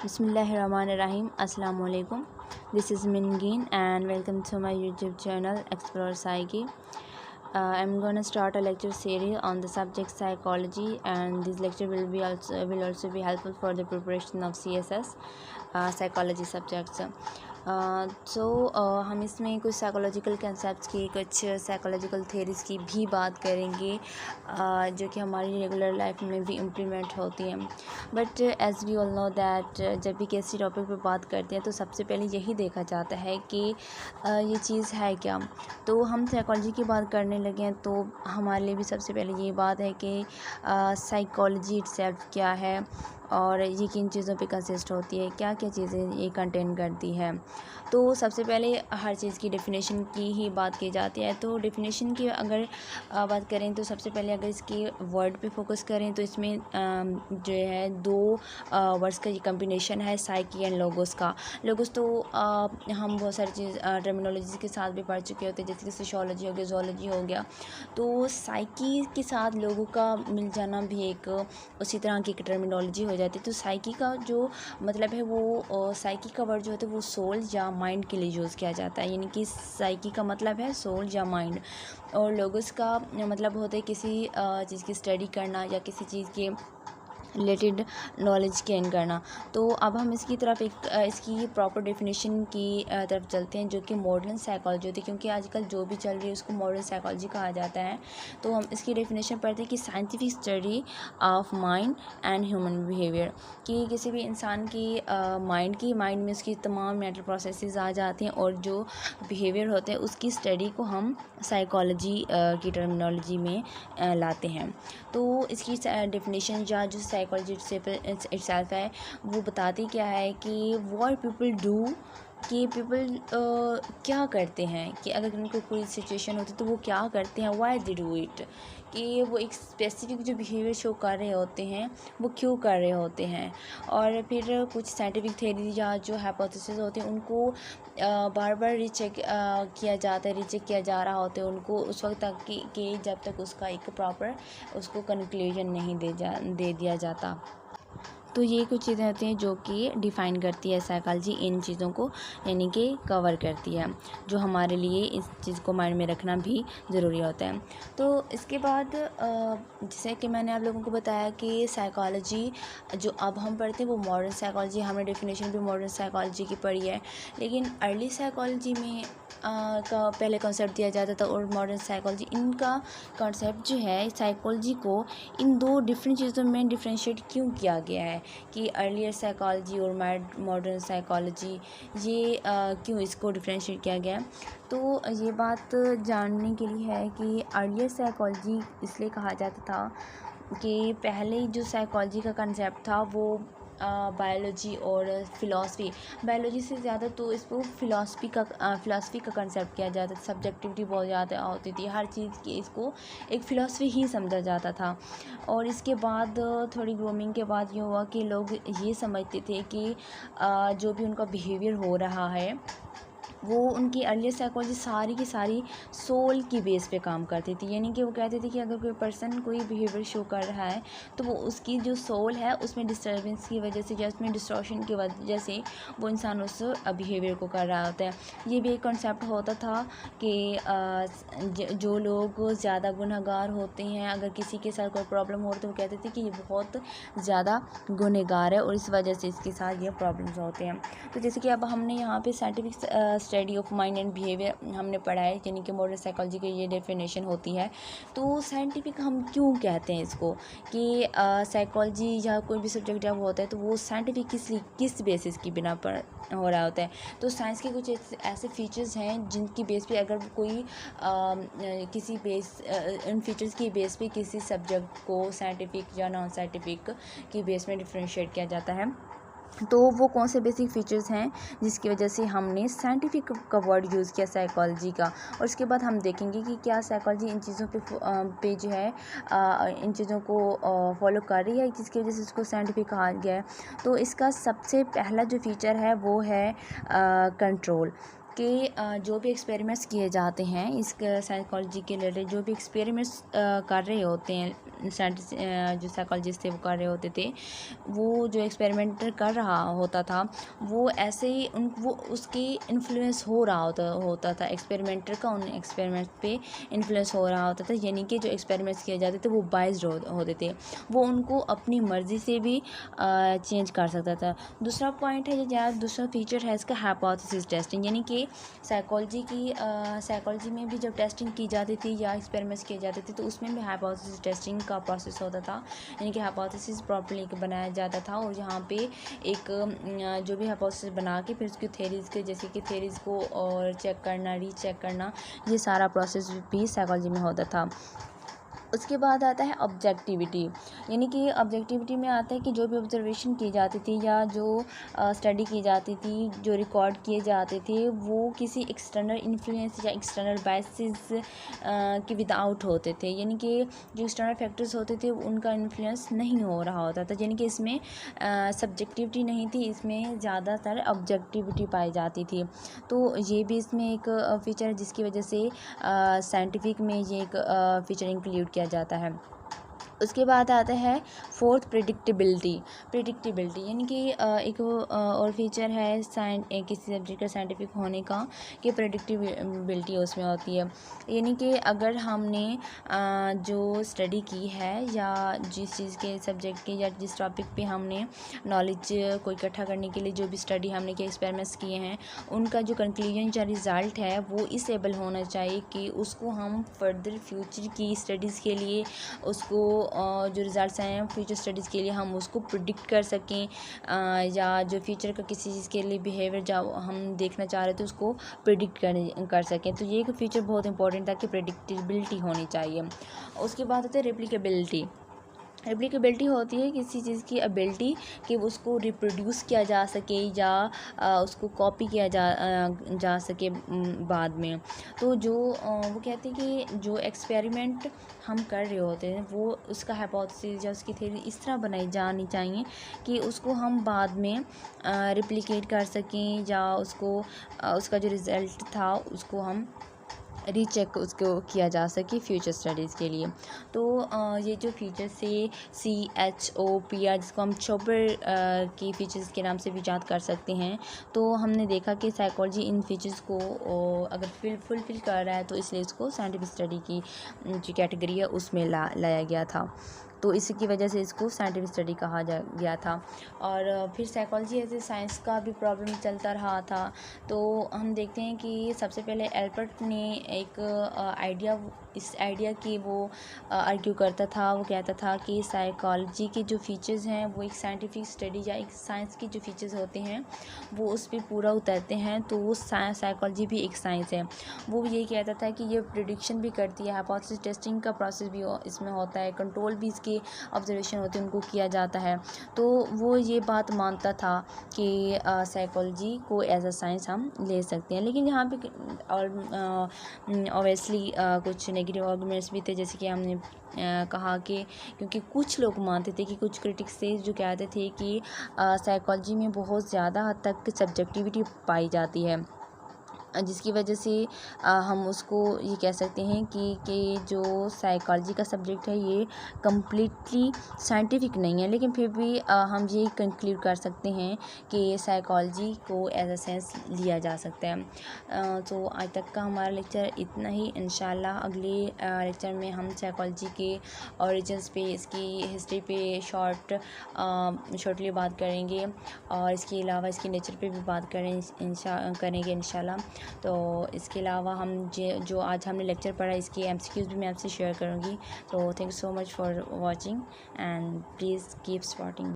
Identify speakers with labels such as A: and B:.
A: Bismillahirrahmanirrahim. Assalamu alaikum. This is Mingin and welcome to my YouTube channel explorepsyche. I'm gonna start a lecture series on the subject psychology, and this lecture will also be helpful for the preparation of CSS psychology subjects. हम इसमें कुछ psychological concepts की, कुछ psychological theories की भी बात करेंगे जो कि हमारी रेगुलर लाइफ में भी इम्प्लीमेंट होती हैं. But as we all know that जब भी किसी टॉपिक पे बात करते हैं तो सबसे पहले यही देखा जाता है कि ये चीज़ है क्या. तो हम साइकोलॉजी की बात करने लगे हैं तो हमारे लिए भी सबसे पहले ये बात है कि साइकोलॉजी इटसेल्फ क्या है और ये किन चीज़ों पे कंसिस्ट होती है, क्या क्या चीज़ें ये कंटेन करती है. तो सबसे पहले हर चीज़ की डेफिनेशन की ही बात की जाती है. तो डेफिनेशन की अगर बात करें तो सबसे पहले अगर इसकी वर्ड पे फोकस करें तो इसमें जो है दो वर्ड्स का ये कम्बिनेशन है, साइकी एंड लोगोस का. लोगोस तो हम बहुत सारी चीज़ टर्मिनोलॉजी के साथ भी पढ़ चुके होते हैं, जैसे कि सोशियोलॉजी हो गया, ज़ूलॉजी हो गया. तो साइकी के साथ लोगों का मिल जाना भी एक उसी तरह की एक टर्मिनोलॉजी हो जाती है. तो साइकी का जो मतलब है वो साइकी का वर्ड जो होता है वो सोल या माइंड के लिए यूज़ किया जाता है, यानी कि साइकी का मतलब है सोल या माइंड, और लोगोस का मतलब होता है किसी चीज़ की स्टडी करना या किसी चीज़ के रिलेटेड नॉलेज गेन करना. तो अब हम इसकी तरफ इसकी प्रॉपर डेफिनेशन की तरफ चलते हैं जो कि मॉडर्न साइकोलॉजी होती है, क्योंकि आजकल जो भी चल रही है उसको मॉडर्न साइकोलॉजी कहा जाता है. तो हम इसकी डेफिनेशन पढ़ते हैं कि scientific study of mind and human behaviour, कि किसी भी इंसान की माइंड में उसकी तमाम मेंटल प्रोसेसेस आ जाती हैं और जो बिहेवियर होते हैं उसकी स्टडी को हम साइकोलॉजी की टर्मिनोलॉजी में लाते हैं. तो इसकी डेफिनेशन या जो साइकोलॉजी इटसेल्फ है वो बताती क्या है कि व्हाट पीपल डू, कि पीपल क्या करते हैं, कि अगर उनको कोई सिचुएशन होती है तो वो क्या करते हैं, व्हाई दे डू इट, कि वो एक स्पेसिफिक जो बिहेवियर शो कर रहे होते हैं वो क्यों कर रहे होते हैं. और फिर कुछ साइंटिफिक थ्योरी या जो हाइपोथेसिस होते हैं उनको बार बार रिचेक किया जा रहा होता है उनको उस वक्त तक कि जब तक उसका एक प्रॉपर उसको कंक्लूजन नहीं दे दिया जाता. तो ये कुछ चीज़ें होती हैं जो कि डिफ़ाइन करती है साइकोलॉजी, इन चीज़ों को यानी कि कवर करती है, जो हमारे लिए इस चीज़ को माइंड में रखना भी ज़रूरी होता है. तो इसके बाद जैसे कि मैंने आप लोगों को बताया कि साइकोलॉजी जो अब हम पढ़ते हैं वो मॉडर्न साइकोलॉजी, हमने डेफिनेशन भी मॉडर्न साइकोलॉजी की पढ़ी है, लेकिन अर्ली साइकोलॉजी में का पहले कॉन्सेप्ट दिया जाता था और मॉडर्न साइकोलॉजी, इनका कॉन्सेप्ट जो है साइकोलॉजी को इन दो डिफरेंट चीज़ों में डिफ्रेंशिएट क्यों किया गया है कि अर्लियर साइकोलॉजी और मॉडर्न साइकोलॉजी ये क्यों इसको डिफ्रेंशिएट किया गया है. तो ये बात जानने के लिए है कि अर्लियर साइकोलॉजी इसलिए कहा जाता था कि पहले जो साइकोलॉजी का कंसेप्ट था वो बायोलॉजी और फ़िलासफ़ी, बायोलॉजी से ज़्यादा तो इसको फ़िलासफ़ी का कंसेप्ट किया जाता था. सब्जेक्टिविटी बहुत ज़्यादा होती थी हर चीज़ की, इसको एक फ़िलासफ़ी ही समझा जाता था. और इसके बाद थोड़ी ग्रूमिंग के बाद ये हुआ कि लोग ये समझते थे कि जो भी उनका बिहेवियर हो रहा है वो उनकी अर्लियर साइकोलॉजी सारी की सारी सोल की बेस पे काम करती थी, यानी कि वो कहते थे कि अगर कोई पर्सन कोई बिहेवियर शो कर रहा है तो वो उसकी जो सोल है उसमें डिस्टर्बेंस की वजह से या उसमें डिस्टॉर्शन की वजह से वो इंसान उस बिहेवियर को कर रहा होता है. ये भी एक कॉन्सेप्ट होता था कि जो लोग ज़्यादा गुनहगार होते हैं, अगर किसी के साथ कोई प्रॉब्लम हो तो वो कहते थे कि ये बहुत ज़्यादा गुनहगार है और इस वजह से इसके साथ ये प्रॉब्लम्स होते हैं. तो जैसे कि अब हमने यहाँ पे scientific study of mind and behaviour हमने पढ़ा है, यानी कि मॉडर्न साइकोलॉजी की ये डेफिनेशन होती है. तो साइंटिफिक हम क्यों कहते हैं इसको कि साइकोलॉजी या कोई भी सब्जेक्ट जब होता है तो वो साइंटिफिक किस बेसिस की बिना पर हो रहा होता है. तो साइंस के कुछ ऐसे फीचर्स हैं जिनकी बेस पे अगर कोई किसी बेस इन फीचर्स की बेस पे किसी सब्जेक्ट को साइंटिफिक या नॉन साइंटिफिक की बेस में डिफ्रेंशिएट किया जाता है. तो वो कौन से बेसिक फीचर्स हैं जिसकी वजह से हमने साइंटिफिक का वर्ड यूज़ किया साइकोलॉजी का. और उसके बाद हम देखेंगे कि क्या साइकोलॉजी इन चीज़ों पे जो है इन चीज़ों को फॉलो कर रही है जिसकी वजह से उसको साइंटिफिक कहा गया है. तो इसका सबसे पहला जो फीचर है वो है कंट्रोल, कि जो भी एक्सपेरिमेंट्स किए जाते हैं इस साइकोलॉजी के रिलेटेड, जो भी एक्सपेरिमेंट्स कर रहे होते हैं साइंटिस्ट, जो साइकोलॉजिस्ट थे वो कर रहे होते थे, वो जो एक्सपेरिमेंट कर रहा होता था वो ऐसे ही वो उसकी इन्फ्लुएंस हो रहा होता था एक्सपेरिमेंटर का, उन एक्सपेरिमेंट पे इन्फ्लुएंस हो रहा होता था। यानी कि जो एक्सपेरिमेंट्स किए जाते थे वो बाइज्ड होते थे, वो उनको अपनी मर्ज़ी से भी चेंज कर सकता था। दूसरा पॉइंट है या दूसरा फीचर है इसका हाइपोथेसिस टेस्टिंग, यानी कि साइकोलॉजी में भी जब टेस्टिंग की जाती थी या एक्सपेरिमेंट्स किए जाते थे तो उसमें भी हाइपोथेसिस टेस्टिंग का प्रोसेस होता था। यानी कि हाइपोथेसिस प्रॉपर्ली बनाया जाता था और यहाँ पे एक जो भी हाइपोथेसिस बना के फिर उसकी थ्योरीज के, जैसे कि थ्योरीज को और चेक करना, रीचेक करना, ये सारा प्रोसेस भी साइकोलॉजी में होता था। उसके बाद आता है ऑब्जेक्टिविटी, यानी कि ऑब्जेक्टिविटी में आता है कि जो भी ऑब्जर्वेशन की जाती थी या जो स्टडी की जाती थी, जो रिकॉर्ड किए जाते थे, वो किसी एक्सटर्नल इन्फ्लुएंस या एक्सटर्नल बायसेस के विदाउट होते थे। यानी कि जो एक्सटर्नल फैक्टर्स होते थे उनका इन्फ्लुएंस नहीं हो रहा होता था। यानी कि इसमें सब्जेक्टिविटी नहीं थी, इसमें ज़्यादातर ऑब्जेक्टिविटी पाई जाती थी। तो ये भी इसमें एक फीचर है जिसकी वजह से साइंटिफिक में ये एक फीचर इंक्लूड किया जाता है। उसके बाद आता है फोर्थ प्रिडिक्टेबिलिटी, यानी कि एक और फीचर है किसी सब्जेक्ट का साइंटिफिक होने का कि प्रिडिक्टेबिलिटी उसमें होती है। यानी कि अगर हमने जो स्टडी की है या जिस चीज़ के सब्जेक्ट के या जिस टॉपिक पे हमने नॉलेज को इकट्ठा करने के लिए जो भी स्टडी हमने किया, एक्सपेरिमेंट्स किए हैं, उनका जो कंक्लूजन या रिज़ल्ट है वो इस एबल होना चाहिए कि उसको हम फर्दर फ्यूचर की स्टडीज़ के लिए उसको जो रिज़ल्ट्स हैं फ्यूचर स्टडीज़ के लिए हम उसको प्रिडिक्ट कर सकें, या जो फ्यूचर का किसी चीज़ के लिए बिहेवियर जो हम देखना चाह रहे थे उसको प्रिडिक्ट कर सकें। तो ये एक फीचर बहुत इंपॉर्टेंट था कि प्रिडिक्टेबिलिटी होनी चाहिए। उसके बाद होता है रेप्लिकेबिलिटी होती है किसी चीज़ की एबिलिटी कि उसको रिप्रोड्यूस किया जा सके या उसको कॉपी किया जा सके बाद में। तो जो वो कहते हैं कि जो एक्सपेरिमेंट हम कर रहे होते हैं वो उसका हाइपोथेसिस या उसकी थ्योरी इस तरह बनाई जानी चाहिए कि उसको हम बाद में रिप्लिकेट कर सकें या उसको उसका जो रिज़ल्ट था उसको हम रीचेक उसको किया जा सके फ्यूचर स्टडीज़ के लिए। तो ये जो फीचर्स से CHOPR, जिसको हम चॉपर की फीचर्स के नाम से भी याद कर सकते हैं, तो हमने देखा कि साइकोलॉजी इन फीचर्स को अगर फुलफिल कर रहा है तो इसलिए इसको साइंटिफिक स्टडी की जो कैटेगरी है उसमें लाया गया था। तो इसी वजह से इसको साइंटिफिक स्टडी कहा गया था। और फिर साइकोलॉजी ऐसे साइंस का भी प्रॉब्लम चलता रहा था। तो हम देखते हैं कि सबसे पहले एल्बर्ट ने एक इस आइडिया की वो आर्ग्यू करता था। वो कहता था कि साइकोलॉजी के जो फीचर्स हैं वो एक साइंटिफिक स्टडी या एक साइंस की जो फीचर्स होते हैं वो उस पर पूरा उतरते हैं, तो वो साइकोलॉजी भी एक साइंस है। वो यही कहता था कि ये प्रेडिक्शन भी करती है, हाइपोथेसिस टेस्टिंग का प्रोसेस भी इसमें होता है, कंट्रोल भी इसके ऑब्जर्वेशन होते हैं उनको किया जाता है। तो वो ये बात मानता था कि साइकोलॉजी को एज अ साइंस हम ले सकते हैं। लेकिन यहाँ पे और ऑब्वियसली कुछ नेगेटिव आर्गुमेंट्स भी थे, जैसे कि हमने कहा कि क्योंकि कुछ लोग मानते थे कि कुछ क्रिटिक्स थे जो कहते थे कि साइकोलॉजी में बहुत ज़्यादा हद तक सब्जेक्टिविटी पाई जाती है, जिसकी वजह से हम उसको ये कह सकते हैं कि जो साइकोलॉजी का सब्जेक्ट है ये कम्प्लीटली साइंटिफिक नहीं है। लेकिन फिर भी हम ये कंक्लूड कर सकते हैं कि साइकोलॉजी को एज अ साइंस लिया जा सकता है। तो आज तक का हमारा लेक्चर इतना ही। इंशाल्लाह अगले लेक्चर में हम साइकोलॉजी के ओरिजिन्स पे, इसकी हिस्ट्री पे शॉर्टली बात करेंगे और इसके अलावा इसके नेचर पे भी बात करेंगे इंशाल्लाह। तो इसके अलावा हम जो आज हमने लेक्चर पढ़ा इसके MCQs भी मैं आपसे शेयर करूँगी। तो thank you so much for watching and please keep supporting.